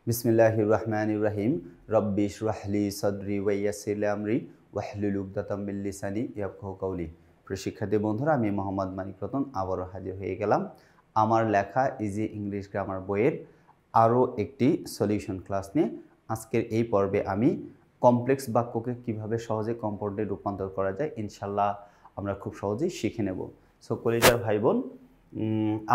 বিসমিল্লাহির রহমানির রহিম। রব্বি ইশরাহ লি সাদরি ওয়া ইয়াসসির লি আমরি ওয়াহলুল উকদাতাম মিন লিসানি ইয়াফকাহু কাওলি। প্রিয় শিক্ষার্থী বন্ধুরা, আমি মোহাম্মদ মানিক রতন আবারও হাজির হয়ে গেলাম আমার লেখা ইজি ইংলিশ গ্রামার বইয়ের আরও একটি সলিউশন ক্লাস নিয়ে। আজকের এই পর্বে আমি কমপ্লেক্স বাক্যকে কিভাবে সহজে কম্পাউন্ডে রূপান্তর করা যায় ইনশাল্লাহ আমরা খুব সহজেই শিখে নেব। সো কলিজার ভাই বোন,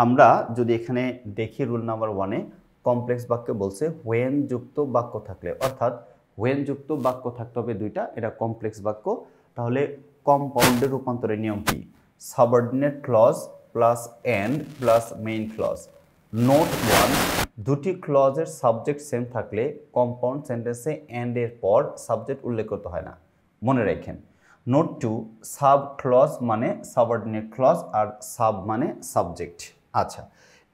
আমরা যদি এখানে দেখি রুল নাম্বার 1-এ কমপ্লেক্স বাক্যে বলছে হোয়েন যুক্ত বাক্য থাকলে, অর্থাৎ হোয়েন যুক্ত বাক্য থাকতে হবে দুইটা, এটা কমপ্লেক্স বাক্য। তাহলে কম্পাউন্ডে রূপান্তরের নিয়ম কি? Subordinate clause plus and plus main clause. Note 1, দুটি ক্লজের সাবজেক্ট সেম থাকলে কম্পাউন্ড সেন্টেন্সে এন্ড এর পর সাবজেক্ট উল্লেখ করতে হয় না, মনে রাখেন। নোট 2, সাব ক্লজ মানে সাবঅর্ডিনেট ক্লজ আর সাব মানে সাবজেক্ট। আচ্ছা,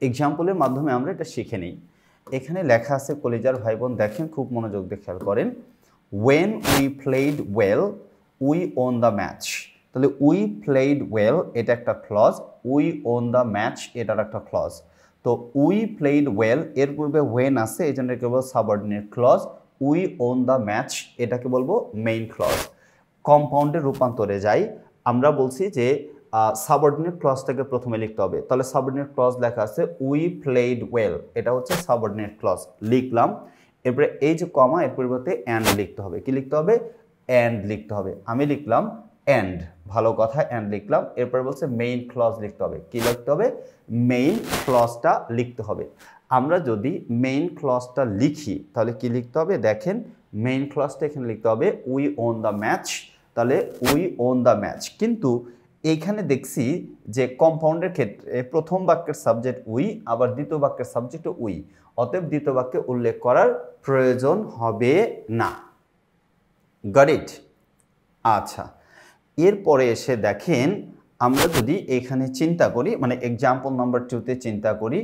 এক্সাম্পলের মাধ্যমে আমরা এটা শিখে নিই। এখানে লেখা আছে কলিজার ভাই বোন, দেখেন খুব মনোযোগ দিয়ে খেয়াল করেন। When we played well we won the match. তাহলে উই প্লেড ওয়েল এটা একটা clause, we won the match এটার একটা ক্লজ। তো উই প্লেড ওয়েল এর পূর্বে ওয়েন আছে, এই জন্য এটাকে বলবো subordinate clause. We won the match এটাকে বলবো মেইন ক্লজ। কম্পাউন্ডের রূপান্তরে যাই, আমরা বলছি যে সাবঅর্ডিনেট ক্লজটাকে প্রথমে লিখতে হবে। তাহলে সাবঅর্ডিনেট ক্লজ লেখা আছে উই প্লেড ওয়েল, এটা হচ্ছে সাবঅর্ডিনেট ক্লজ, লিখলাম। এরপরে এই যে কমা এর পরিবর্তে অ্যান্ড লিখতে হবে। কি লিখতে হবে? অ্যান্ড লিখতে হবে। আমি লিখলাম অ্যান্ড, ভালো কথা, অ্যান্ড লিখলাম। এরপরে বলছে মেইন ক্লজ লিখতে হবে। কি লিখতে হবে? মেইন ক্লজটা লিখতে হবে। আমরা যদি মেইন ক্লজটা লিখি তাহলে কি লিখতে হবে? দেখেন, মেইন ক্লজটা এখানে লিখতে হবে উই ওন দ্য ম্যাচ। তাহলে উই ওন দ্য ম্যাচ, কিন্তু এইখানে দেখছি যে কম্পাউন্ডের ক্ষেত্রে প্রথম বাক্যের সাবজেক্ট উই, আবার দ্বিতীয় বাক্যের সাবজেক্ট উই, অতএব দ্বিতীয় বাক্যে উল্লেখ করার প্রয়োজন হবে না। Got it? আচ্ছা, এরপরে এসে দেখেন, আমরা যদি এখানে চিন্তা করি, মানে এক্সাম্পল নাম্বার 2-তে চিন্তা করি।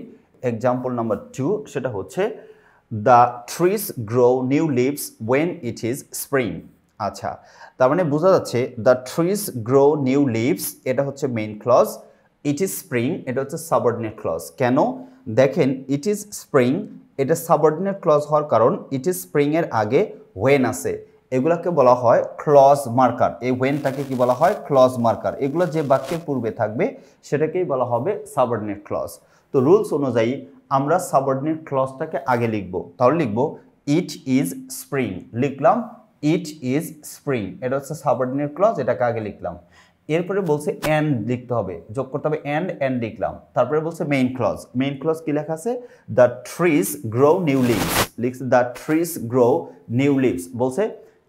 এক্সাম্পল নাম্বার 2 সেটা হচ্ছে the trees grow new leaves when it is spring. আচ্ছা, তার মানে বোঝা যাচ্ছে the trees grow new leaves এটা হচ্ছে main clause, it is spring এটা হচ্ছে সাবঅর্ডিনেট ক্লজ। কেন? দেখেন, ইট ইজ স্প্রিং এটা সাবঅর্ডিনেট ক্লজ হওয়ার কারণ ইট ইজ স্প্রিং এর আগে ওয়েন আছে, এগুলাকে বলা হয় ক্লজ মার্কার। এই ওয়েনটাকে কি বলা হয়? Clause marker. এগুলো যে বাক্যের পূর্বে থাকবে সেটাকেই বলা হবে সাবঅর্ডিনেট ক্লজ। তো রুলস অনুযায়ী আমরা সাবঅর্ডিনেট ক্লজটাকে আগে লিখব। তাহলে লিখব ইট ইজ স্প্রিং, লিখলাম ইট ইজ স্প্রিং, এটা হচ্ছে সাবঅর্ডিনেট ক্লজ, এটাকে আগে লিখলাম। এরপরে বলছে অ্যান্ড লিখতে হবে, যোগ করতে হবে অ্যান্ড লিখলাম। তারপরে বলছে মেইন ক্লজ। মেইন ক্লজ কি লেখা আছে? The trees grow new leaves, লিখছে the trees grow new leaves, বলছে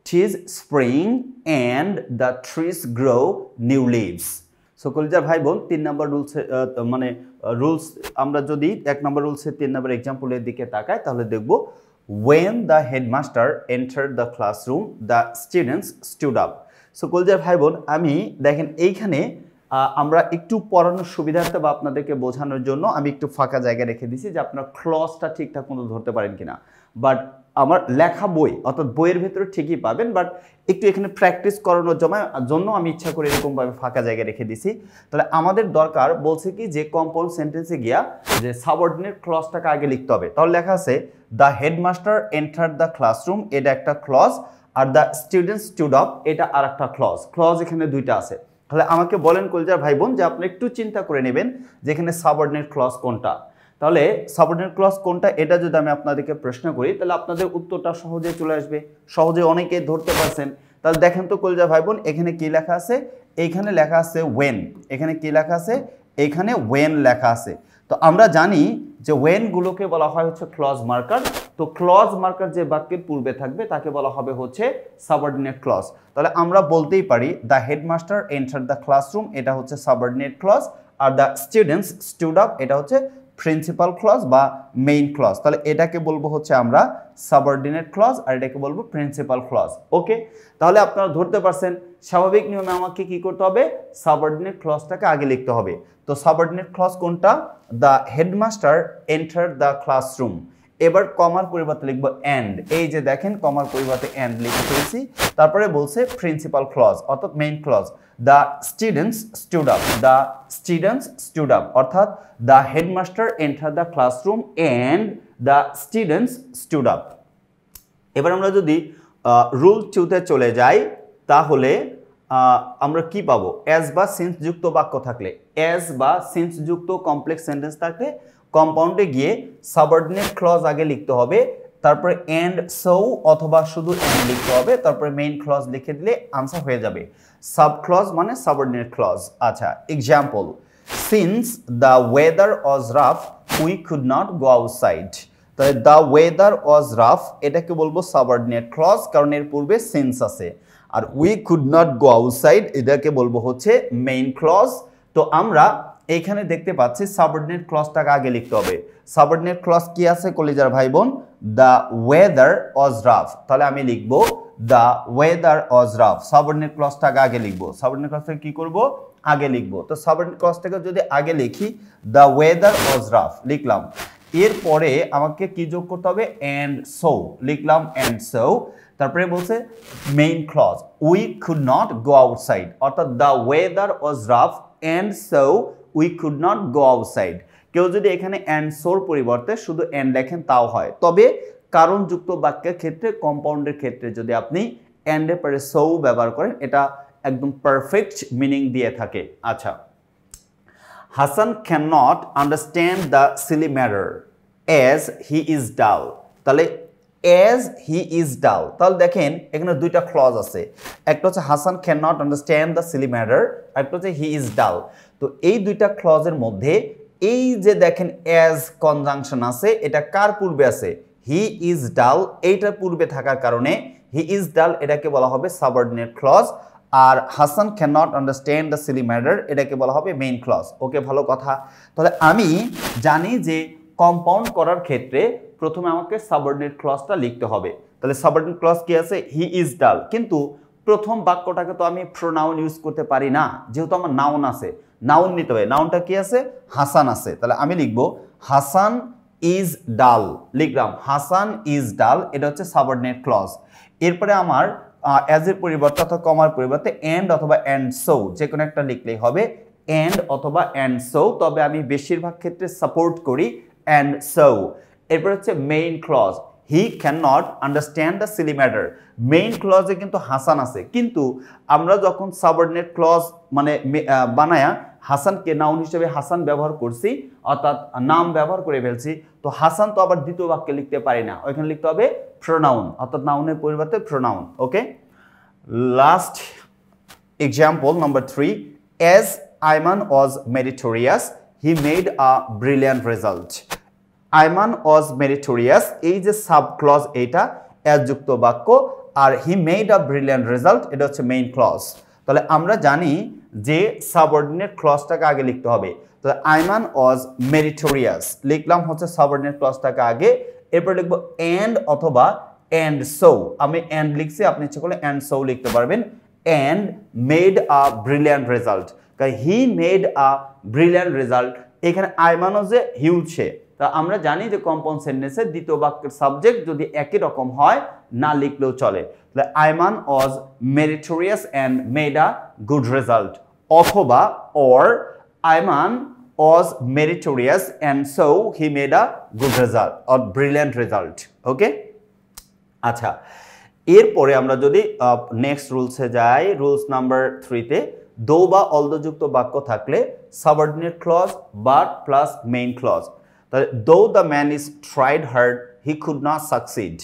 টিজ spring and the trees grow new leaves. So কলিজার ভাই বোন, 3 নম্বর রুলস, মানে রুলস আমরা যদি 1 নম্বর রুলসের 3 নম্বর এক্সাম্পলের দিকে তাকাই তাহলে দেখব when the headmaster entered the classroom the students stood up. So কলিজার ভাই বোন, আমি দেখেন এইখানে আমরা একটু পড়ানোর সুবিধার্থে বা আপনাদেরকে বোঝানোর জন্য আমি একটু ফাঁকা জায়গা রেখে দিছি যে আপনার ক্লজটা ঠিকঠাক মতো ধরতে পারেন কিনা। বাট আমার লেখা বই, অর্থাৎ বইয়ের ভেতরে ঠিকই পাবেন, বাট একটু এখানে প্র্যাকটিস করানোর জন্য আমি ইচ্ছা করে এরকমভাবে ফাঁকা জায়গা রেখে দিছি। তাহলে আমাদের দরকার বলছে কি যে কম্পাউন্ড সেন্টেন্সে গিয়া যে সাবঅর্ডিনেট ক্লজটাকে আগে লিখতে হবে। তাহলে লেখা আছে the headmaster enter the classroom, এটা একটা ক্লজ, আর দ্য স্টুডেন্টস স্টুড আপ এটা আর একটা ক্লজ। ক্লজ এখানে দুইটা আছে। তাহলে আমাকে বলেন কলিজার ভাই বোন যে আপনি একটু চিন্তা করে নেবেন যে এখানে সাবঅর্ডিনেট ক্লজ কোনটা। তাহলে সাবঅর্ডিনেট ক্লজ কোনটা এটা যদি আমি আপনাদেরকে প্রশ্ন করি তাহলে আপনাদের উত্তরটা সহজে চলে আসবে, সহজে অনেকে ধরতে পারছেন। তাহলে দেখেন তো কলিজার ভাই বোন, এখানে কি লেখা আছে? এখানে লেখা আছে ওয়েন। এখানে কি লেখা আছে? এখানে ওয়েন লেখা আছে। তো আমরা জানি যে ওয়েনগুলোকে বলা হয় হচ্ছে ক্লজ মার্কার। তো ক্লজ মার্কার যে বাক্যের পূর্বে থাকবে তাকে বলা হবে হচ্ছে সাবঅর্ডিনেট ক্লজ। তাহলে আমরা বলতেই পারি the headmaster enter the classroom এটা হচ্ছে সাবঅর্ডিনেট ক্লজ, আর দ্য স্টুডেন্টস স্টুড আপ এটা হচ্ছে প্রিন্সিপাল ক্লজ বা মেইন ক্লজ। তাহলে এটাকে বলবো হচ্ছে আমরা সাবঅর্ডিনেট ক্লজ, আর এটাকে বলবো প্রিন্সিপাল ক্লজ। ওকে, তাহলে আপনারা ধরতে পারছেন স্বাভাবিক নিয়মে আমাকে কি করতে হবে? সাবঅর্ডিনেট ক্লজটাকে আগে লিখতে হবে। তো সাবঅর্ডিনেট ক্লজ কোনটা? The headmaster enter the classroom, এবার কমার পরিবর্তে লিখবো এন্ড। এই যে দেখেন কমার পরিবর্তে এন্ড লিখে ফেলেছি। তারপরে বলছে প্রিন্সিপাল ক্লজ অর্থাৎ main clause, the students stood up, the students stood up অর্থাৎ the headmaster enter the classroom and the students stood up. এবার আমরা যদি রুল 2 তে চলে যাই তাহলে আমরা কি পাবো? অ্যাজ বা সিন্স যুক্ত বাক্য থাকলে, অ্যাজ বা সিন্স যুক্ত কমপ্লেক্স সেন্টেন্স থাকলে কম্পাউন্ডে গিয়ে সাবঅর্ডিনেট ক্লজ আগে লিখতে হবে, তারপরে এন্ড সো অথবা শুধু এন্ড লিখতে হবে, তারপরে মেইন ক্লজ লিখে দিলে আনসার হয়ে যাবে। সাব ক্লজ মানে সাবঅর্ডিনেট ক্লজ। আচ্ছা, example, since the weather was rough we could not go outside. তাহলে দ্য ওয়েদার ওয়াজ রাফ এটাকে বলবো সাবঅর্ডিনেট ক্লজ, কারণ এর পূর্বে সিন্স আছে। আর we could not go outside এটাকে বলবো হচ্ছে মেইন ক্লজ। তো আমরা এইখানে দেখতে পাচ্ছি সাবঅর্ডিনেট ক্লজটাকে আগে লিখতে হবে। সাবঅর্ডিনেট ক্লজ কি আছে কলিজার ভাই বোন? The weather was rough. তাহলে আমি লিখবো the weather was rough. Subordinate ক্লজটাকে আগে লিখবো। সাবঅর্ডিনেট ক্লজটাকে কি করব? আগে লিখবো। তো সাবঅর্ডিনেট ক্লজটাকে যদি আগে লিখি দ্য ওয়েদার ওয়াজ রাফ লিখলাম, এরপরে আমাকে কি যোগ করতে হবে? এন্ড সো লিখলাম, এন্ড সো। তারপরে বলছে main clause we could not go outside অর্থাৎ the weather was rough and so we could not go outside. কেউ যদি এখানে এন্ড সোর পরিবর্তে শুধু এন্ড লেখেন তাও হয়, তবে কারণযুক্ত বাক্যের ক্ষেত্রে, কম্পাউন্ডের ক্ষেত্রে যদি আপনি এন্ডের পরে সো ব্যবহার করেন এটা একদম পারফেক্ট মিনিং দিয়ে থাকে। আচ্ছা, Hasan can not understand the silly matter as he is ডাল। তাহলে অ্যাজ হি ইজ ডাল, তাহলে দেখেন এখানে দুইটা ক্লজ আছে, একটা হচ্ছে Hasan can not understand the silly matter, একটা হচ্ছে হি ইজ ডাল। তো এই দুইটা ক্লজের মধ্যে এই যে দেখেন অ্যাজ কনজাংশন আছে, এটা কার পূর্বে আছে? হি ইজ ডাল। এইটার পূর্বে থাকার কারণে হি ইজ ডাল এটাকে বলা হবে সাবঅর্ডিনেট ক্লজ। আর Hasan can not understand the silly matter এটাকে বলা হবে মেইন ক্লজ। ওকে, ভালো কথা। তাহলে আমি জানি যে কম্পাউন্ড করার ক্ষেত্রে প্রথমে আমাকে সাবঅর্ডিনেট ক্লজটা লিখতে হবে। তাহলে সাবঅর্ডিনেট ক্লজ কি আছে? হি ইজ ডাল। কিন্তু প্রথম বাক্যটাকে তো আমি প্রোনাউন ইউজ করতে পারি না, যেহেতু আমার নাউন আছে, নাউন নিতে হবে। নাউনটা কি আছে? হাসান আছে। তাহলে আমি লিখব হাসান ইজ ডাল লিখলাম, হাসান ইজ ডাল, এটা হচ্ছে সাবঅর্ডিনেট ক্লজ। এরপরে আমার অ্যাজ এর পরিবর্তে অথবা কমার পরিবর্তে এন্ড অথবা এন্ড সো যে কোনো একটা লিখলেই হবে, এন্ড অথবা এন্ড সো। তবে আমি বেশিরভাগ ক্ষেত্রে সাপোর্ট করি এন্ড সো। এরপর হচ্ছে main clause, he can not understand the silly matter. Main ক্লজে কিন্তু হাসান আছে, কিন্তু আমরা যখন সাবঅর্ডিনেট ক্লজ মানে বানায়া হাসানকে নাউন হিসেবে হাসান ব্যবহার করছি, অর্থাৎ নাম ব্যবহার করে ফেলছি, তো হাসান তো আবার দ্বিতীয় বাক্যে লিখতে পারি না, ওইখানে লিখতে হবে প্রোনাউন, অর্থাৎ নাউনের পরিবর্তে pronoun. Okay, last example number 3, as Ayman was meritorious he made a brilliant result। Ayman was meritorious, এই যে সাব ক্লজ এটা অ্যাজ যুক্ত বাক্য, আর he made a brilliant result এটা হচ্ছে মেইন ক্লজ। তাহলে আমরা জানি যে সাবঅর্ডিনেট ক্লজটাকে আগে লিখতে হবে। তাহলে আইমান ওয়াজ মেরিটোরিয়াস লিখলাম হচ্ছে সাবঅর্ডিনেট ক্লজটাকে আগে, এরপর লিখবো এন্ড অথবা এন্ড সো। আমি এন্ড লিখছি, আপনি ইচ্ছে করলে এন্ড সো লিখতে পারবেন। And made a brilliant result, he made a brilliant result. এখানে আইমান যে হিউজ সে, তা আমরা জানি যে কম্পাউন্ড সেন্টেন্সের দ্বিতীয় বাক্যের সাবজেক্ট যদি একই রকম হয় না লিখলেও চলে। তাহলে Ayman was meritorious and made a good result, অথবা or Ayman was meritorious and so he made a good result or brilliant result. Okay, আচ্ছা, এরপরে আমরা যদি নেক্সট রুলসে যাই, রুলস নাম্বার 3-তে দো বা অলদযুক্ত বাক্য থাকলে subordinate clause but plus main clause. Though the man is tried hard, he could not succeed.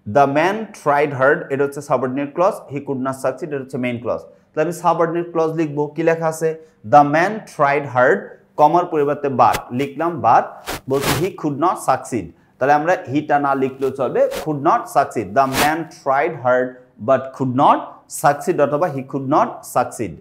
The man tried hard, এটা হচ্ছে subordinate clause, he could not succeed এটা হচ্ছে মেইন ক্লজ। তাহলে আমি সাবঅর্ডিনেট ক্লজ লিখবো, কি লেখা আছে? The man tried hard, কমার পরিবর্তে বাট লিখলাম, বাট বলছে he could not succeed। তাহলে আমরা হিটা না লিখলেও চলবে, could not succeed। The man tried hard but could not succeed অথবা he could not succeed।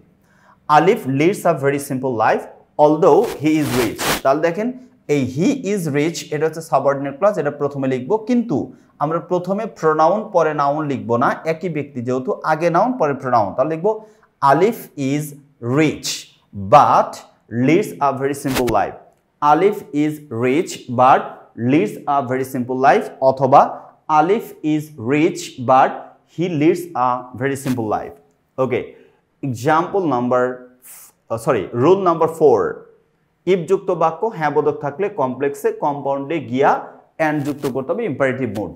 Alif leads a very simple life although he is rich। তাহলে দেখেন এই হি ইজ রিচ এটা হচ্ছে সাবঅর্ডিনেট ক্লজ, এটা প্রথমে লিখবো, কিন্তু আমরা প্রথমে প্রোনাউন পরে নাউন লিখবো না, একই ব্যক্তি যেহেতু, আগে নাউন পরে প্রোনাউন। তাহলে লিখবো Alif is rich but leads a very simple life. Alif is rich but leads a very simple life, অথবা Alif is rich but he leads a very simple life. Okay, example number rule number 4, if যুক্ত বাক্য হ্যাঁ বোধক থাকলে কমপ্লেক্সে কম্পাউন্ডে গিয়া and যুক্ত করতে হবে ইম্পারেটিভ মুড।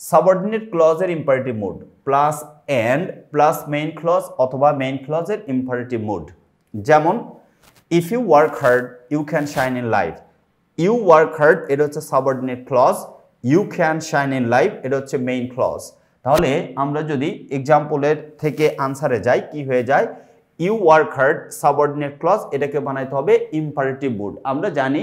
সাবঅর্ডিনেট ক্লজের imperative mood plus and plus main clause অথবা মেইন ক্লজের ইম্পারেটিভ মুড। যেমন if you work hard you can shine in life. You work hard এটা হচ্ছে subordinate clause, you can shine in life এটা হচ্ছে main clause. তাহলে আমরা যদি এক্সাম্পলের থেকে আনসারে যাই, কি হয়ে যায়, you work hard subordinate clause, এটাকে বানাইতে হবে ইম্পারেটিভ মুড। আমরা জানি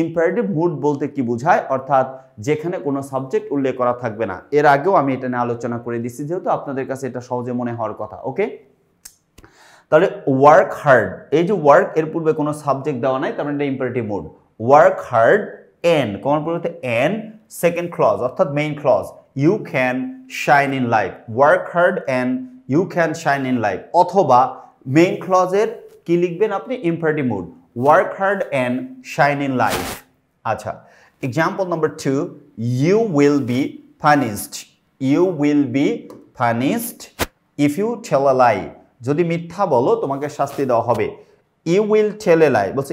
ইম্পারেটিভ মুড বলতে কি বোঝায়, অর্থাৎ যেখানে কোনো সাবজেক্ট উল্লেখ করা থাকবে না। এর আগেও আমি এটা নিয়ে আলোচনা করে দিচ্ছি, যেহেতু আপনাদের কাছে এটা সহজে মনে হওয়ার কথা। ওকে, তাহলে ওয়ার্ক হার্ড, এই যে ওয়ার্ক এর পূর্বে কোনো সাবজেক্ট দেওয়া নাই, তার মানে এটা imperative mood. Work hard and কোন পূর্বে এন্ড সেকেন্ড ক্লজ অর্থাৎ main clause, you can shine in life. Work hard and you can shine in life, অথবা মেইন ক্লজের কি লিখবেন আপনি, imperative mood, work hard and shine in life. আচ্ছা, example number 2, you will be punished. You will be punished if you tell a lie. যদি মিথ্যা বলো তোমাকে শাস্তি দেওয়া হবে। ইউ উইল টেল এ লাই বলছে,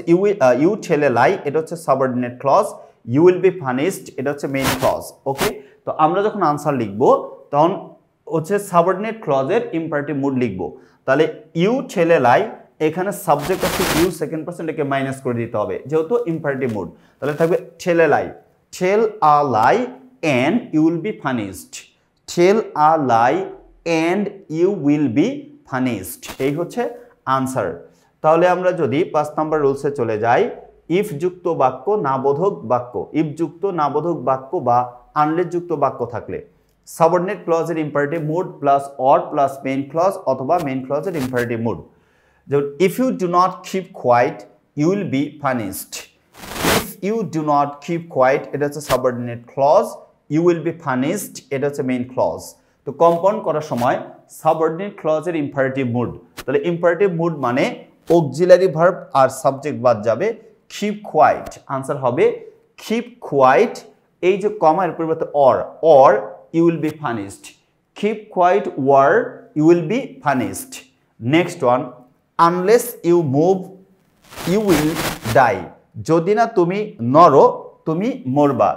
ইউ টেল এ লাই এটা হচ্ছে subordinate clause, you will be punished এটা হচ্ছে মেইন ক্লজ। ওকে, তো আমরা যখন আনসার লিখবো তখন হচ্ছে সাবঅর্ডিনেট ক্লজের ইম্পারেটিভ মুড লিখবো। তাহলে ইউ টেল এ লাই, এখানে সাবজেক্ট আছে ইউ, সেকেন্ড পারসন, একে মাইনাস করে দিতে হবে যেহেতু ইম্পারেটিভ মুড। তাহলে থাকবে tell a lie, tell a lie and you will be punished. Tell a lie and you will be punished, এই হচ্ছে আনসার। তাহলে আমরা যদি 5 নম্বর রুলসে চলে যাই, ইফ যুক্ত বাক্য না বোধক বাক্য, ইফ যুক্ত না বোধক বাক্য বা আনলেস যুক্ত বাক্য থাকলে সাবঅর্ডিনেট ক্লজের imperative mood plus or plus main clause অথবা মেইন ক্লজের ইম্পারেটিভ মুড। যেমন if you do not keep quiet you will be punished. If you do not keep quiet এটা হচ্ছে subordinate clause, you will be punished এটা হচ্ছে main clause. তো compound করার সময় সাবঅর্ডিনেট ক্লজের ইম্পারেটিভ মুড, তাহলে ইম্পারেটিভ মুড মানে অক্সিলারি ভার্ব আর সাবজেক্ট বাদ যাবে, কিপ কোয়াইট, আনসার হবে কিপ কোয়াইট। এই যে কমা এর পরিবর্তে or you will be punished, keep quiet or you will be punished. Next one, unless you move you will die. যদি না তুমি নড়ো তুমি মরবা।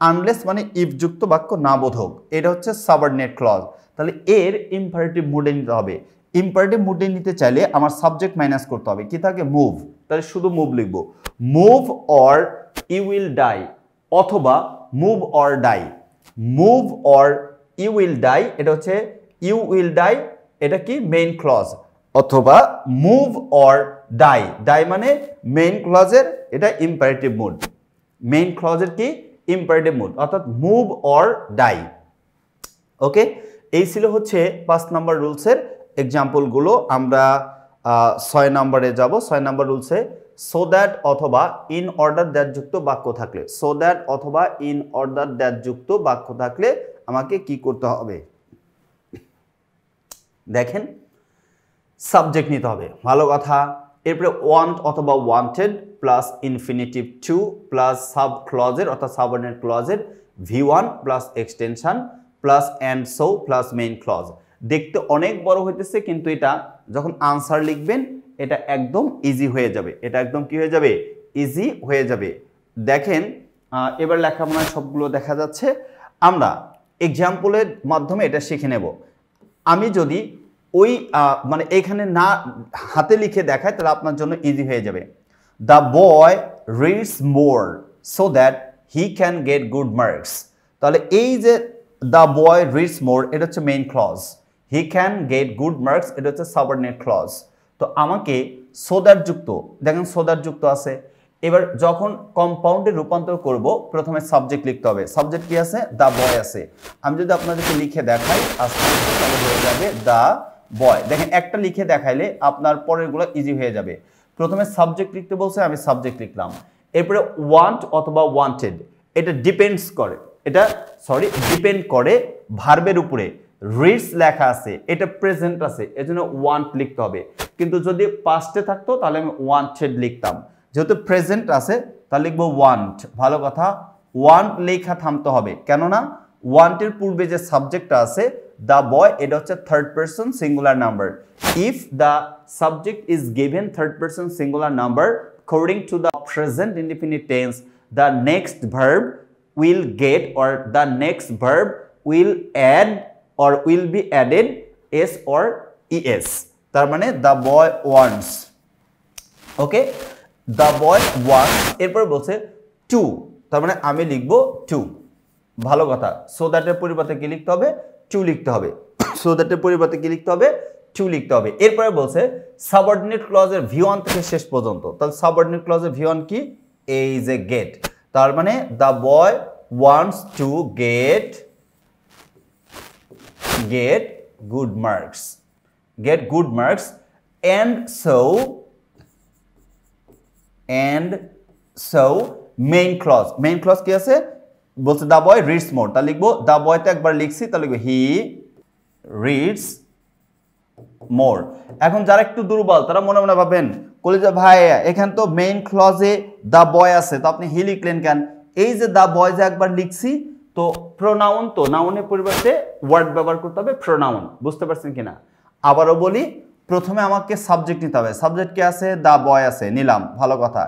আনলেস মানে ইফ যুক্ত বাক্য না বোধক, এটা হচ্ছে সাবঅর্ডিনেট ক্লজ। তাহলে এর ইম্পারেটিভ মুডে নিতে হবে। ইম্পারেটিভ মুডে নিতে চাইলে আমার সাবজেক্ট মাইনাস করতে হবে, কি থাকে, মুভ। তাহলে শুধু মুভ লিখবো, move or you will die, অথবা move or die. Move or you will die এটা হচ্ছে ইউ উইল ডাই, এটা কি মেইন ক্লজ, অথবা মুভ অর ডাই, ডাই মানে মেইন ক্লজের এটা ইম্পারেটিভ মুড, মেইন ক্লজের কি ইম্পারেটিভ মুড, অর্থাৎ মুভ অর ডাই। ওকে, এই ছিল হচ্ছে 5 নম্বর রুলসের এক্সাম্পলগুলো। আমরা 6 নম্বরে যাব। 6 নম্বর রুলসে সো দ্যাট অথবা ইন অর্ডার দ্যাট যুক্ত বাক্য থাকলে, সো দ্যাট অথবা ইন অর্ডার দ্যাট যুক্ত বাক্য থাকলে আমাকে কি করতে হবে, দেখেন সাবজেক্ট নিতে হবে, ভালো কথা। এরপরে ওয়ান্ট অথবা wanted plus infinitive to plus sub ক্লজের অর্থাৎ সাবঅর্ডিনেট ক্লজের V1 plus extension plus and so plus main clause. দেখতে অনেক বড় হইতেছে, কিন্তু এটা যখন আনসার লিখবেন এটা একদম ইজি হয়ে যাবে, এটা একদম কি হয়ে যাবে, ইজি হয়ে যাবে। দেখেন এবার লেখা মনে হয় সবগুলো দেখা যাচ্ছে। আমরা এক্সাম্পলের মাধ্যমে এটা শিখে নেব। আমি যদি ওই মানে এখানে না হাতে লিখে দেখায় তাহলে আপনার জন্য ইজি হয়ে যাবে। The boy reads more so that he can get good marks. তাহলে এই যে দ্য বয় রিডস মোর এটা হচ্ছে main clause, he can get good marks এটা হচ্ছে সাবঅর্ডিনেট ক্লজ। তো আমাকে সো দ্যাট যুক্ত, দেখেন সো দ্যাট যুক্ত আছে। এবার যখন কম্পাউন্ডে রূপান্তর করব প্রথমে সাবজেক্ট লিখতে হবে। সাবজেক্ট কি আছে, দ্য বয় আছে। আমি যদি আপনাদেরকে লিখে দেখাই আস্তে আস্তে তাহলে হয়ে যাবে দ্য বয়। দেখেন একটা লিখে দেখাইলে আপনার পরেরগুলো ইজি হয়ে যাবে। প্রথমে সাবজেক্ট লিখতে বলছে, আমি সাবজেক্ট লিখলাম। এরপরে ওয়ান্ট অথবা ওয়ান্টেড এটা ডিপেন্ডস করে, এটা ডিপেন্ড করে ভার্বের উপরে। রিডস লেখা আছে, এটা প্রেজেন্ট আছে, এজন্য ওয়ান্ট লিখতে হবে। কিন্তু যদি পাস্টে থাকতো তাহলে আমি ওয়ান্টেড লিখতাম। যেহেতু প্রেজেন্ট আছে তাহলে লিখবো ওয়ান্ট, ভালো কথা, ওয়ান্ট লেখা থামতে হবে, কেননা ওয়ান্টের পূর্বে যে সাবজেক্টটা আছে দ্য বয়, এটা হচ্ছে third person singular number. If the subject is given third person singular number according to the present indefinite tense, the next verb will get or the next verb will add or will be added s or es. তার মানে the boy wants, okay, the boy wants, এরপর বলছে to, তার মানে আমি লিখব to, ভালো কথা। সো দ্যাটের পরিবর্তে কি লিখতে হবে? টু লিখতে হবে। সো দ্যাটের পরিবর্তে কি লিখতে হবে? টু লিখতে হবে। এরপরে বলছে সাবঅর্ডিনেট ক্লজের V1 থেকে শেষ পর্যন্ত, তাহলে সাবঅর্ডিনেট ক্লজের V1 কি? এই যে গেট, তার মানে the boy wants to get good marks, get good marks, and so main clause কি আছে? বলছে দ্য বয় রিডস মোর, তা লিখবো দ্য বয়তে একবার লিখছি, তা লিখবো হি রিডস মোর। এখন যারা একটু দুর্বল তারা মনে মনে ভাবেন কলিজা ভাই এখানে তো মেইন ক্লজে দ্য বয় আছে, তো আপনি হি লিখলেন কেন? এই যে দ্য বয় যে একবার লিখছি, তো প্রোনাউন, তো নাউনের পরিবর্তে ওয়ার্ড ব্যবহার করতে হবে প্রোনাউন, বুঝতে পারছেন কিনা? আবারও বলি, প্রথমে আমাকে সাবজেক্ট নিতে হবে। সাবজেক্ট কি আছে? দ্য বয় আছে, নিলাম, ভালো কথা।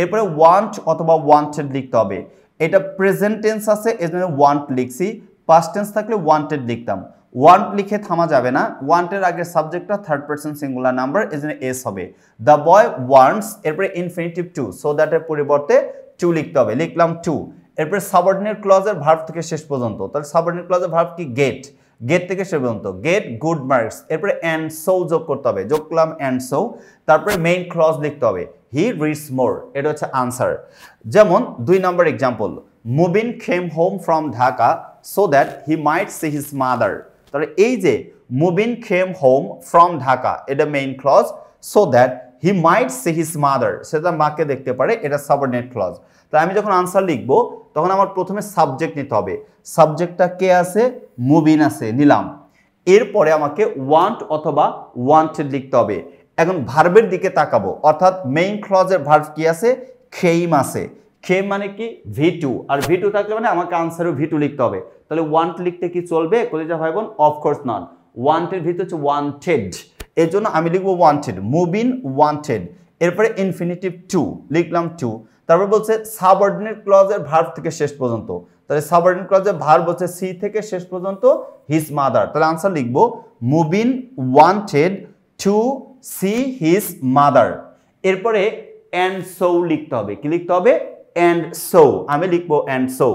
এরপরে ওয়ান্ট অথবা ওয়ান্টেড লিখতে হবে। এটা প্রেজেন্ট টেন্স আছে, এজন্য ওয়ান্ট লিখছি। পাস্ট টেন্স থাকলে ওয়ান্টেড লিখতাম। ওয়ান্ট লিখে থামা যাবে না, ওয়ান্টের আগে সাবজেক্টটা থার্ড পারসন সিঙ্গুলার নাম্বার, এজন্য এস হবে। দ্য বয় ওয়ান্টস, এরপরে ইনফিনিটিভ টু, সো দ্যাটের পরিবর্তে টু লিখতে হবে, লিখলাম টু। এরপরে সাবঅর্ডিনেট ক্লজের ভার্ব থেকে শেষ পর্যন্ত, তাহলে সাবঅর্ডিনেট ক্লজের ভার্ব কি? গেট, গেট থেকে শেষ পর্যন্ত গেট গুড মার্কস। এরপরে অ্যান্ড সো যোগ করতে হবে, যোগ করলাম অ্যান্ড সো। তারপরে মেইন ক্লজ লিখতে হবে, হি রিডস মোর, এটা হচ্ছে আনসার। যেমন 2 নম্বর example, Mubin came home from Dhaka so that he might see his mother. তাহলে এই যে Mubin came home from Dhaka, এটা main clause, so that he might see his mother, সেটা মাকে দেখতে পারে, এটা সাবঅর্ডিনেট ক্লজ। তাই আমি যখন আনসার লিখবো তখন আমার প্রথমে সাবজেক্ট নিতে হবে। সাবজেক্টটা কে আছে? মুবিন আছে, নিলাম। এরপরে আমাকে ওয়ান্ট অথবা ওয়ান্টেড লিখতে হবে। এখন ভার্বের দিকে তাকাবো, অর্থাৎ মেইন ক্লজের ভার্ব কি আছে? খেইম আছে। খেইম মানে কি? V2, আর V2 থাকলে মানে আমাকে আনসারও V2 লিখতে হবে। তাহলে ওয়ান্ট লিখতে কি চলবে কলিজা ভাই বোন? Of course not. ওয়ান্টেড ভিতরে হচ্ছে ওয়ান্টেড, এর জন্য আমি লিখবো ওয়ান্টেড, মুবিন ওয়ান্টেড। এরপরে ইনফিনিটিভ টু, লিখলাম টু। তারপর বলছে সাবঅর্ডিনেট ক্লজের ভার্ব থেকে শেষ পর্যন্ত, তাহলে সাবঅর্ডিনেট ক্লজের ভার্ব হচ্ছে সি থেকে শেষ পর্যন্ত হিজ মাদার, তাহলে আনসার লিখবো Mubin wanted to see his mother. এরপরে অ্যান্ড সো লিখতে হবে, কি লিখতে হবে? অ্যান্ড সো, আমি লিখবো অ্যান্ড সো।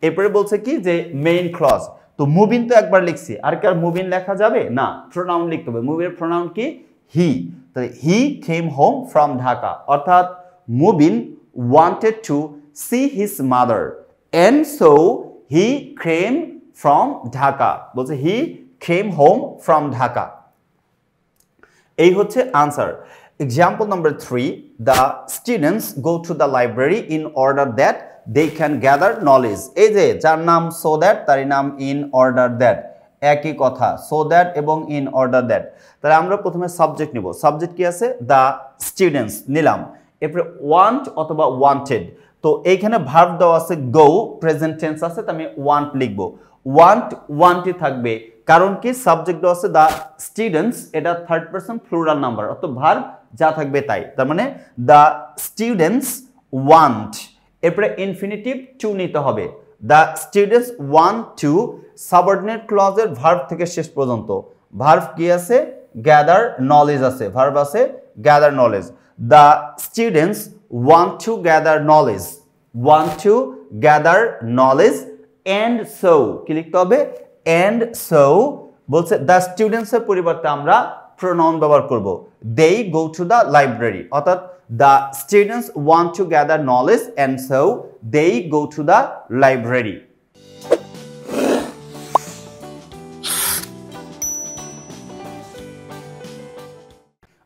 এরপরে বলছে কি যে মেইন ক্লজ, তো মুবিন তো একবার লিখছি, আর কি আর মুবিন লেখা যাবে না? প্রোনাউন লিখতে হবে। মুবিনের প্রোনাউন কি? হি, তাহলে হি কেম হোম ফ্রম ঢাকা, অর্থাৎ Mubin wanted to see his mother and so he came from Dhaka, বলছে he came home from Dhaka। এই হচ্ছে answer. Example number 3, the students go to the library in order that they can gather knowledge। এই যে যার নাম so that, তারই নাম in order that, একই কথা, so that এবং in order that। তাহলে আমরা প্রথমে সাবজেক্ট নিব। সাবজেক্ট কি আছে? the students, নিলাম। এরপরে ওয়ান্ট অথবা ওয়ান্টেড, তো এইখানে ভার্ব দেওয়া আছে গো, প্রেজেন্ট টেন্স আছে, তো আমি ওয়ান্ট লিখবো। ওয়ান্টই থাকবে, কারণ কি? সাবজেক্ট দেওয়া আছে দ্য স্টুডেন্টস, এটা থার্ড পারসন প্লুরাল নাম্বার, অর্থাৎ ভার্ব যা থাকবে তাই, তার মানে দ্য স্টুডেন্টস ওয়ান্ট। এরপরে ইনফিনিটিভ টু নিতে হবে, the students want to, subordinate ক্লজের ভার্ব থেকে শেষ পর্যন্ত। ভার্ব কি আছে? গ্যাদার নলেজ আছে, ভার্ব আছে gather knowledge. The students want to gather knowledge, and so কি লিখতে হবে? and so বলছে the students এর পরিবর্তে আমরা প্রোনাউন ব্যবহার করব, they go to the library, অর্থাৎ the students want to gather knowledge and so they go to the library।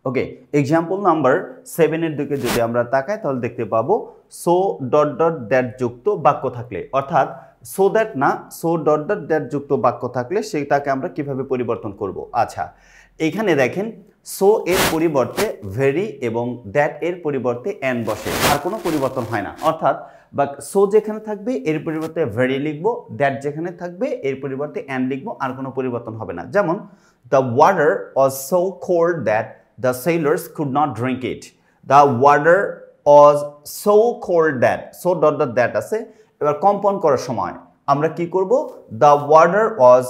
Okay, example number 7 এর দিকে যদি আমরা তাকাই তাহলে দেখতে পাবো সো ডট ডট দ্যাট যুক্ত বাক্য থাকলে, অর্থাৎ সো দ্যাট না, সো ডট ডট দ্যাট যুক্ত বাক্য থাকলে সেটাকে আমরা কিভাবে পরিবর্তন করব। আচ্ছা, এখানে দেখেন সো এর পরিবর্তে ভেরি এবং দ্যাট এর পরিবর্তে অ্যান্ড বসে, আর কোনো পরিবর্তন হয় না। অর্থাৎ বা সো যেখানে থাকবে এর পরিবর্তে ভেরি লিখবো, দ্যাট যেখানে থাকবে এর পরিবর্তে অ্যান্ড লিখবো, আর কোনো পরিবর্তন হবে না। যেমন the water was so cold that the sailors could not drink it. The water was so cold that, so dot dot that আছে। এবার কম্পাউন্ড করার সময় আমরা কি করব, দ্য ওয়াটার ওয়াজ,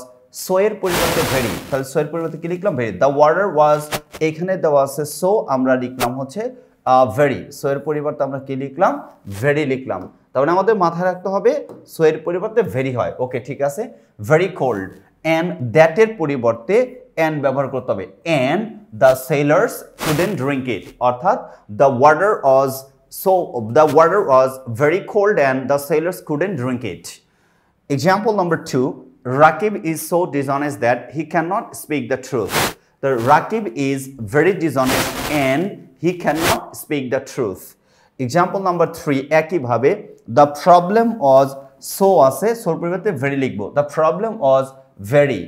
সো এর পরিবর্তে ভেরি, তাহলে সো এর পরিবর্তে কি লিখলাম, ভেরি। দ্য ওয়াটার ওয়াজ, এখানে দেওয়া আছে সো, আমরা লিখলাম হচ্ছে ভেরি, সো এর পরিবর্তে আমরা কি লিখলাম, ভেরি লিখলাম। তাহলে আমাদের মাথায় রাখতে হবে সো এর পরিবর্তে ভেরি হয়। ওকে, ঠিক আছে। ভেরি কোল্ড, অ্যান্ড দ্যাট এর পরিবর্তে অ্যান্ড ব্যবহার করতে হবে, and the sailors couldn't drink it, অর্থাৎ the water was, so the water was very cold and the sailors couldn't drink it. Example number 2, Rakib is so dishonest that he cannot speak the truth. The Rakib is very dishonest and he cannot speak the truth. Example number 3, একই ভাবে the problem was so আছে, so পরিবর্তে very লিখবো, the problem was very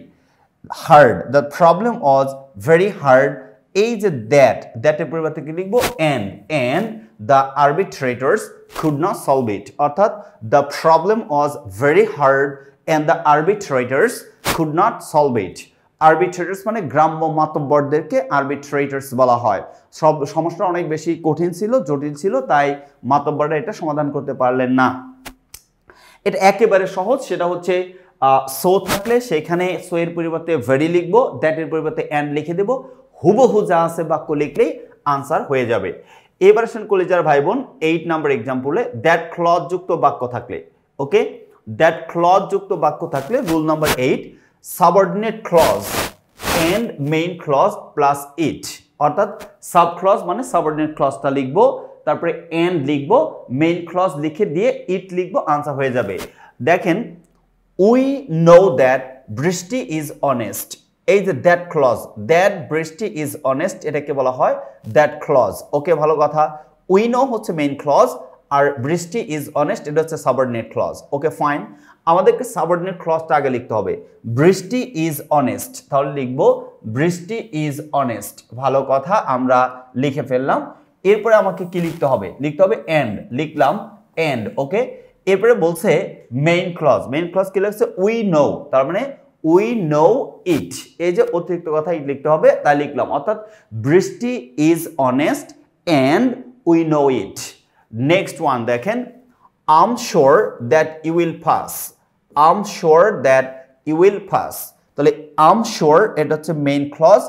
hard, the problem was very hard। এই যে that এর পরিবর্তে কি লিখবো, and the arbitrators could not solve it, অর্থাৎ the problem was very hard and the arbitrators could not solve it। arbitrators মানে গ্রাম্য মাতব্বরদেরকে arbitrators বলা হয়। সব সমস্যা অনেক বেশি কঠিন ছিল, জটিল ছিল, তাই মাতব্বররা এটা সমাধান করতে পারলেন না। এটা একেবারে সহজ, সেটা হচ্ছে সো থাকলে সেখানে সো এর পরিবর্তে ভেরি লিখবো, দ্যাট এর পরিবর্তে অ্যান্ড লিখে দেবো, হুবহু যা আছে বাক্য লিখলেই আনসার হয়ে যাবে। এবার আসেন কলেজার ভাই বোন 8 নাম্বার এক্সাম্পলে দ্যাট ক্লজ যুক্ত বাক্য থাকলে, ওকে, দ্যাট ক্লজ যুক্ত বাক্য থাকলে rule number 8, subordinate clause and main clause plus it, অর্থাৎ সাব ক্লজ মানে সাবঅর্ডিনেট ক্লজটা লিখবো, তারপরে এন্ড লিখবো, মেইন ক্লজ লিখে দিয়ে ইট লিখবো, আনসার হয়ে যাবে। দেখেন উই নো দ্যাট বৃষ্টি ইজ অনেস্ট, এই যে দ্যাট ক্লজ, দ্যাট বৃষ্টি ইজ অনেস্ট, এটাকে বলা হয় দ্যাট ক্লজ। ওকে, ভালো কথা। উই নো হচ্ছে মেইন ক্লজ আর বৃষ্টি ইজ অনেস্ট এটা হচ্ছে সাবঅর্ডিনেট ক্লজ। ওকে, ফাইন। আমাদেরকে সাবঅর্ডিনেট ক্লজটা আগে লিখতে হবে, বৃষ্টি ইজ অনেস্ট, তাহলে লিখবো বৃষ্টি ইজ অনেস্ট। ভালো কথা, আমরা লিখে ফেললাম। এরপরে আমাকে কি লিখতে হবে, লিখতে হবে এন্ড, লিখলাম এন্ড। ওকে, এরপরে বলছে মেইন ক্লজ, মেইন ক্লজ কি লিখছে, উই নো, তার মানে উই নো ইট, এই যে অতিরিক্ত কথা ইট লিখতে হবে, তাই লিখলাম, অর্থাৎ Brishti is honest and we know it. Next one দেখেন, am sure that you will pass, am sure that you will pass, তাহলে আম শিওর এটা হচ্ছে main clause,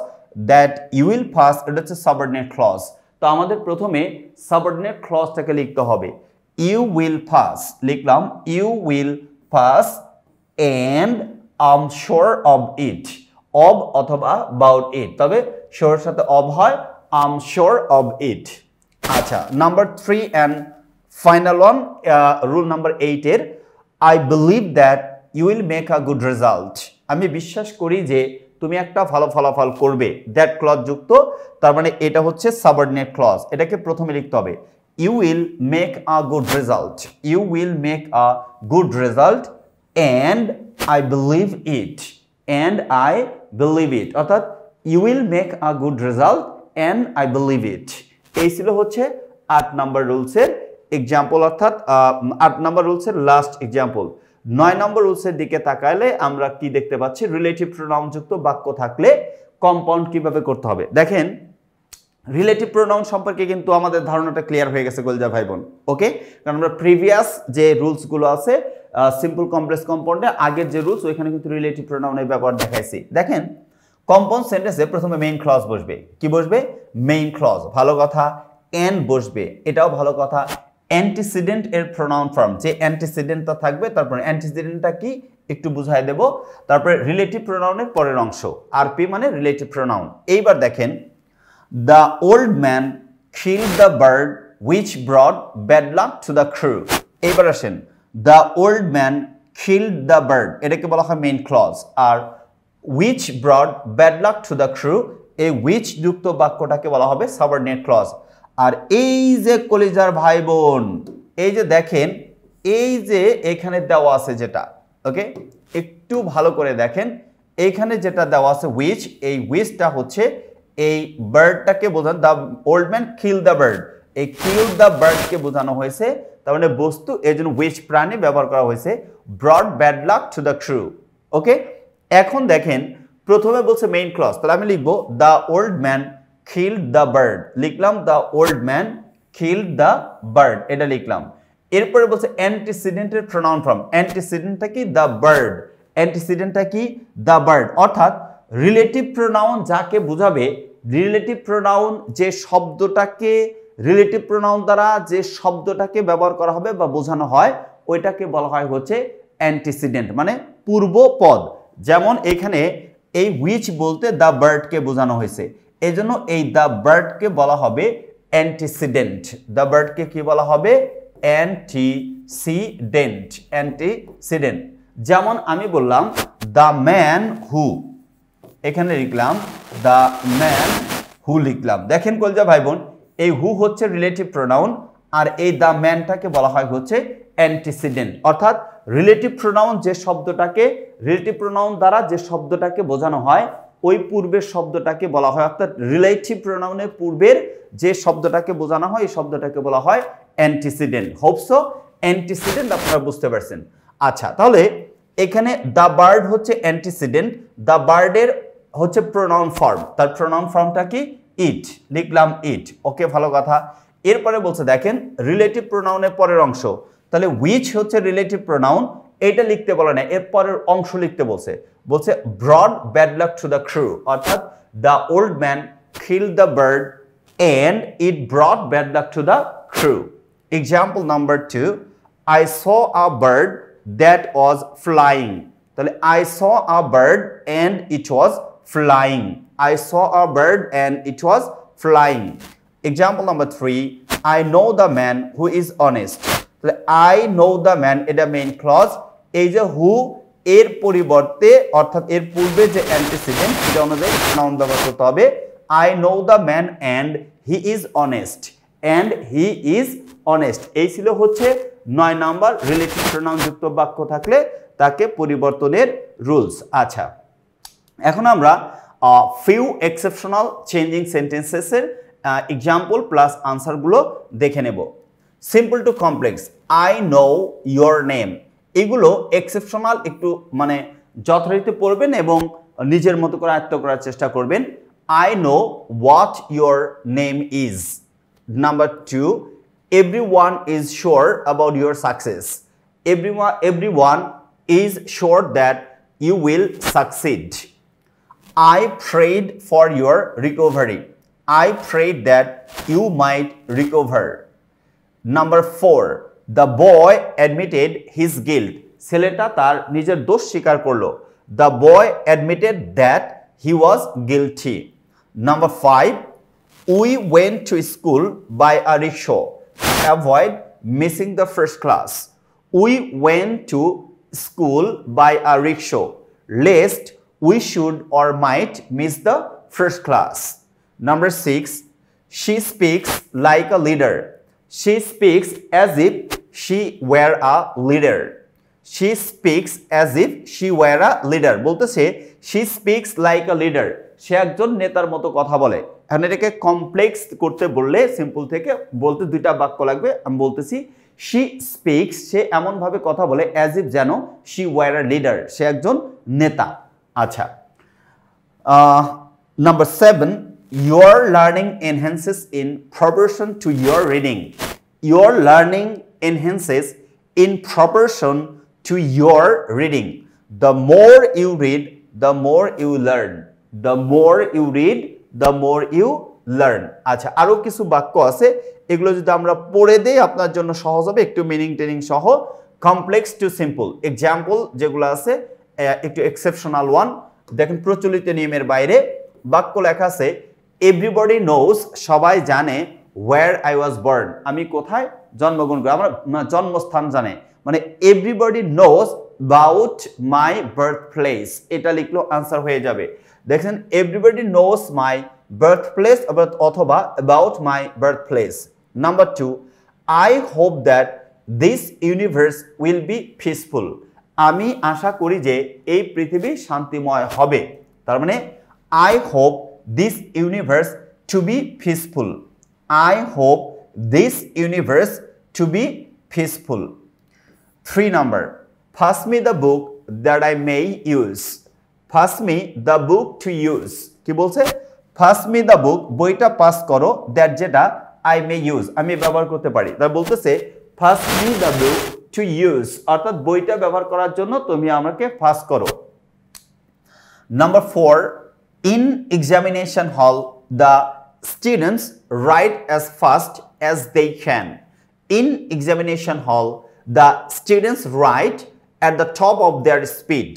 that you will pass এটা হচ্ছে সাবঅর্ডিনেট ক্লজ। তো আমাদের প্রথমে সাবঅর্ডিনেট ক্লজটাকে লিখতে হবে, ইউ উইল পাস, লিখলাম you will pass and am sure of it, of অথবা অ্যাবাউট ইট, তবে শিওরের সাথে অব হয়, আম শিওর অব ইট। আচ্ছা, number 3 and final one, rule number 8 এর, I believe that you will make a good result, আমি বিশ্বাস করি যে তুমি একটা ভালো ফলাফল করবে, দ্যাট ক্লজ যুক্ত, তার মানে এটা হচ্ছে সাবঅর্ডিনেট ক্লজ, এটাকে প্রথমে লিখতে হবে, you will make a good result, you will make a good result and I believe it, and I believe it, অর্থাৎ you will make a good result and I believe it। এই ছিল হচ্ছে 8 number রুলসের example, অর্থাৎ 8 number রুলসের last example. 9 নম্বর রুলসের দিকে তাকালে আমরা কি দেখতে পাচ্ছি, রিলেটিভ প্রোনাউন যুক্ত বাক্য থাকলে কম্পাউন্ড কিভাবে করতে হবে। দেখেন রিলেটিভ প্রোনাউন সম্পর্কে কিন্তু আমাদের ধারণাটা ক্লিয়ার হয়ে গেছে গোলজা ভাই বোন। ওকে, কারণ আমরা প্রিভিয়াস যে রুলসগুলো আছে সিম্পল কমপ্লেক্স কম্পাউন্ডে আগের যে রুলস ওইখানে কিন্তু রিলেটিভ প্রোনাউনের ব্যবহার দেখাইছি। দেখেন কম্পাউন্ড সেন্টেন্সে প্রথমে মেইন ক্লজ বসবে, কি বসবে, মেইন ক্লজ, ভালো কথা। এন্ড বসবে, এটাও ভালো কথা। অ্যান্টিসিডেন্ট এর প্রোনাউন ফর্ম, যে অ্যান্টিসিডেন্টটা থাকবে, তারপরে অ্যান্টিসিডেন্টটা কি একটু বুঝাই দেব, তারপরে রিলেটিভ প্রোনাউনের পরের অংশ, আরপি মানে রিলেটিভ প্রোনাউন। এইবার দেখেন, the old man killed the bird which brought bad luck to the crew। এইবার আসেন, the old man killed the bird, এটাকে বলা হয় মেইন ক্লজ, আর which brought bad luck to the crew, এই which যুক্ত বাক্যটাকে বলা হবে সাবঅর্ডিনেট ক্লজ। আর এই যে কলিজার ভাই বোন, এই যে দেখেন, এই যে এখানে দেওয়া আছে যেটা, ওকে একটু ভালো করে দেখেন, এইখানে যেটা দেওয়া আছে which, এই whichটা হচ্ছে এই বার্ডটাকে বোঝানো, the old man kill the bird, এই কিল দ্য বার্ডকে বোঝানো হয়েছে, তার মানে বস্তু, এর জন্য হুইচ প্রাণী ব্যবহার করা হয়েছে, brought bad luck to the crew. Okay, এখন দেখেন প্রথমে বলছে মেইন ক্লজ, তাহলে আমি লিখবো the old man killed the bird, লিখলাম the old man killed the bird, এটা লিখলাম। এরপরে বলছে অ্যান্টিসিডেন্টের প্রোনাউন ফর্ম, অ্যান্টিসিডেন্টটা কি, দ্য বার্ড, অ্যান্টিসিডেন্টটা কি, দ্য বার্ড, অর্থাৎ রিলেটিভ প্রোনাউন যাকে বোঝাবে, রিলেটিভ প্রোনাউন যে শব্দটাকে, রিলেটিভ প্রোনাউন দ্বারা যে শব্দটাকে ব্যবহার করা হবে বা বোঝানো হয়, ওইটাকে বলা হয় হচ্ছে অ্যান্টিসিডেন্ট, মানে পূর্ব পদ। যেমন এখানে এই হুইচ বলতে দ্য বার্ডকে বোঝানো হয়েছে, এই জন্য এই দ্য বার্ডকে বলা হবে অ্যান্টিসিডেন্ট, দ্য বার্ডকে কি বলা হবে, অ্যান্টিসিডেন্ট, অ্যান্টিসিডেন্ট। যেমন আমি বললাম দ্য ম্যান হু, এখানে লিখলাম দ্য ম্যান হু লিখলাম। দেখেন কলজা ভাই বোন, এই হু হচ্ছে রিলেটিভ প্রোনাউন, আর এই দ্য ম্যানটাকে বলা হয় হচ্ছে অ্যান্টিসিডেন্ট, অর্থাৎ রিলেটিভ প্রোনাউন যে শব্দটাকে, রিলেটিভ প্রোনাউন দ্বারা যে শব্দটাকে বোঝানো হয়, ওই পূর্বের শব্দটাকে বলা হয়, অর্থাৎ রিলেটিভ প্রোনাউনের পূর্বের যে শব্দটাকে বোঝানো হয়, এই শব্দটাকে বলা হয় অ্যান্টিসিডেন্ট। হোপসো অ্যান্টিসিডেন্ট আপনারা বুঝতে পারছেন। আচ্ছা, তাহলে এখানে দ্য বার্ড হচ্ছে অ্যান্টিসিডেন্ট, দ্য বার্ডের হচ্ছে প্রোনাউন ফর্ম, তার প্রোনাউন ফর্মটা কি, ইট, লিখলাম ইট। ওকে, ভালো কথা। এরপরে বলছে দেখেন রিলেটিভ প্রোনাউনের পরের অংশ, তাহলে হুইচ হচ্ছে রিলেটিভ প্রোনাউন, এটা লিখতে বলে না, এর পরের অংশ লিখতে বলছে, বলছে brought bad luck to the crew, অর্থাৎ the old man killed the bird and it brought bad luck to the crew. Example number 2, I saw a bird that was flying. তাহলে I saw a bird and it was flying. I saw a bird and it was flying. Example number 3, I know the man who is honest. তাহলে I know the man, এটা main clause, এই যে who এর পরিবর্তে, অর্থাৎ এর পূর্বে যে অ্যান্টিসিডেন্ট, এটা অনুযায়ী নাউন ব্যবহার করতে হবে। I know the man and he is honest, and he is honest, এই ছিল হচ্ছে 9 নাম্বার রিলেটিভ প্রোনাউন যুক্ত বাক্য থাকলে তাকে পরিবর্তনের রুলস। আচ্ছা, এখন আমরা ফিউ এক্সেপশনাল চেঞ্জিং সেন্টেন্সেসের এক্সাম্পল প্লাস আনসারগুলো দেখে নেব। Simple to complex, I know your name, এগুলো এক্সেপশনাল, একটু মানে যথারীতি পড়বেন এবং নিজের মতো করে আয়ত্ত করার চেষ্টা করবেন। I know what your name is. Number 2, everyone is sure about your success. Everyone is sure that you will succeed. I prayed for your recovery. I prayed that you might recover. Number 4, the boy admitted his guilt. ছেলেটা তার নিজের দোষ স্বীকার করলো। The boy admitted that he was guilty. Number 5, we went to school by a rickshaw to avoid missing the first class. We went to school by a rickshaw lest we should or might miss the first class. Number 6, she speaks like a leader. She speaks as if she were a leader. She speaks as if she were a leader. বলতেছে she speaks like a leader, সে একজন নেতার মতো কথা বলে। এখন এটাকে complex করতে বললে সিম্পল থেকে বলতে দুইটা বাক্য লাগবে। আমি বলতেছি she speaks, সে এমন ভাবে কথা বলে as if যেন she were a leader, সে একজন নেতা। আচ্ছা, number 7, your learning enhances in proportion to your reading. Your learning enhances in proportion to your reading. The more you read, the more you learn. The more you read, the more you learn. আচ্ছা, আরো কিছু বাক্য আছে, এগুলো যদি আমরা পড়ে দেই আপনার জন্য সহজ হবে, একটু মিনিং টেনিং সহ। কমপ্লেক্স টু সিম্পল এক্সাম্পল যেগুলো আছে, একটু এক্সেপশনাল ওয়ান দেখেন। প্রচলিত নিয়মের বাইরে বাক্য লেখা আছে এভরিবডি নোজ, সবাই জানে, ওয়্যার আই ওয়াজ বর্ন, আমি কোথায় জন্মগ্রহণ করি, আমার জন্মস্থান জানে, মানে everybody knows about my birth place, এটা লিখলো আনসার হয়ে যাবে। দেখেন everybody knows my birth place অথবা about my birth place. Number 2, I hope that this universe will be peaceful, আমি আশা করি যে এই পৃথিবী শান্তিময় হবে। তার মানে I hope this universe to be peaceful. I hope this universe to be peaceful. 3 number, pass me the book that I may use. Pass me the book to use. কি বলছে? Pass me the book, বইটা pass করো, that যেটা I may use, আমি ব্যবহার করতে পারি। তাই বলতেছে pass me the book to use, অর্থাৎ বইটা ব্যবহার করার জন্য তুমি আমাকে পাস করো। Number 4, in examination hall, the students write as fast as they can. In examination hall, the students write at the top of their speed.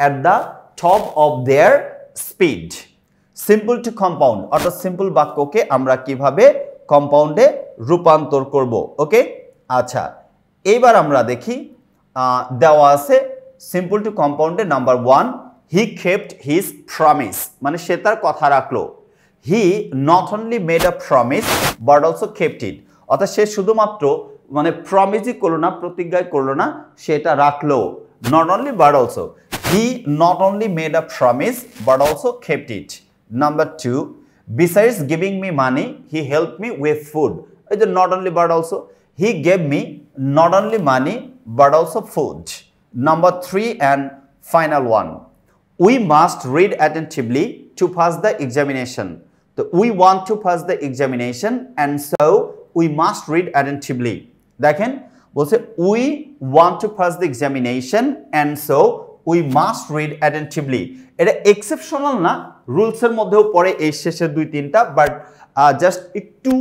At the top of their speed. Simple to compound, অর্থাৎ simple বাক্যকে আমরা কিভাবে কম্পাউন্ডে রূপান্তর করব। ওকে, আচ্ছা, এবার আমরা দেখি দেওয়া আছে সিম্পল টু কম্পাউন্ডে number 1, he kept his promise, মানে সে তার কথা রাখলো। he not only made a promise but also kept it, অর্থাৎ সে শুধুমাত্র মানে প্রমিসই করলো না, প্রতিজ্ঞাই করলো না, সেটা রাখলো। not only but also, he not only made a promise but also kept it. Number 2, besides giving me money, he helped me with food. It is not only but also, he gave me not only money but also food. Number 3 and final one, we must read attentively to pass the examination. So we want to pass the examination and so we must read attentively. দেখেন বলছে we want to pass the examination and so we must read attentively. এটা exceptional না, রুলসের মধ্যেও পড়ে এই শেষের 2-3টা, but just একটু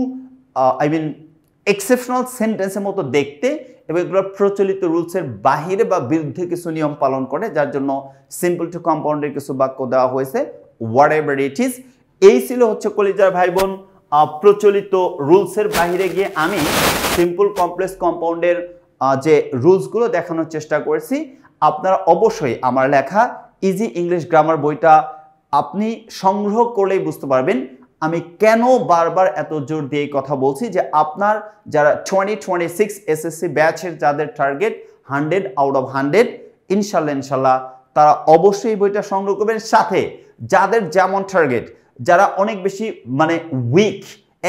exceptional সেন্টেন্সের মতো দেখতে এবং এগুলো প্রচলিত রুলসের বাহিরে বা বিরুদ্ধে কিছু নিয়ম পালন করে, যার জন্য সিম্পল টু কম্পাউন্ডের কিছু বাক্য দেওয়া হয়েছে। হোয়াট এভার ইট ইজ, এই ছিল হচ্ছে কলিজার ভাই বোন প্রচলিত রুলসের বাহিরে গিয়ে আমি সিম্পল কমপ্লেক্স কম্পাউন্ডের যে রুলসগুলো দেখানোর চেষ্টা করেছি। আপনারা অবশ্যই আমার লেখা ইজি ইংলিশ গ্রামার বইটা আপনি সংগ্রহ করলেই বুঝতে পারবেন আমি কেন বারবার এত জোর দিয়ে কথা বলছি যে আপনার যারা 2026 এসএসসি ব্যাচের যাদের টার্গেট 100 আউট অফ 100, ইনশাল্লাহ তারা অবশ্যই বইটা সংগ্রহ করবেন। সাথে যাদের যেমন টার্গেট, যারা অনেক বেশি মানে উইক,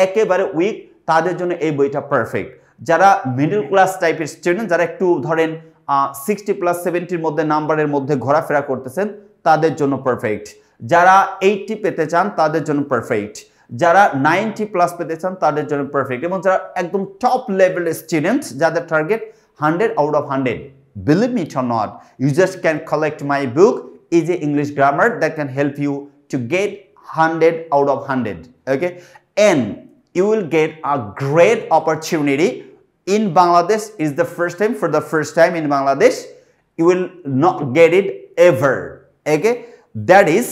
একেবারে উইক, তাদের জন্য এই বইটা পারফেক্ট। যারা মিডল ক্লাস টাইপের স্টুডেন্ট, যারা একটু ধরেন 60+70 মধ্যে নাম্বারের মধ্যে ঘোরাফেরা করতেছেন, তাদের জন্য পারফেক্ট। যারা 80 পেতে চান তাদের জন্য পারফেক্ট। যারা 90+ পেতে চান তাদের জন্য পারফেক্ট। এবং যারা একদম টপ লেভেলের স্টুডেন্ট, যাদের target 100 out of 100, believe me or not, you just can collect my book Easy English Grammar that can help you to get 100 out of 100. Okay, and you will get a great opportunity in Bangladesh. Is the first time, for the first time in Bangladesh, you will not get it ever. Okay, that is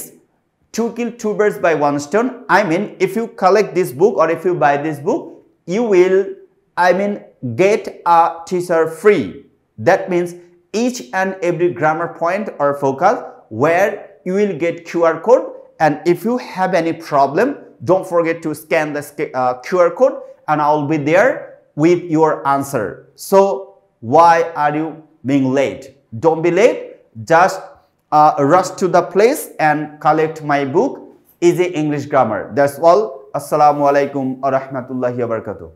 to kill 2 birds by 1 stone. I mean, if you collect this book or if you buy this book, you will get a teacher free. That means each and every grammar point or focus where you will get QR code, and if you have any problem, don't forget to scan the QR code and I will be there with your answer. So why are you being late? Don't be late, just rush to the place and collect my book Easy English Grammar. That's all. Assalamu alaikum wa rahmatullahi wa barakatuh.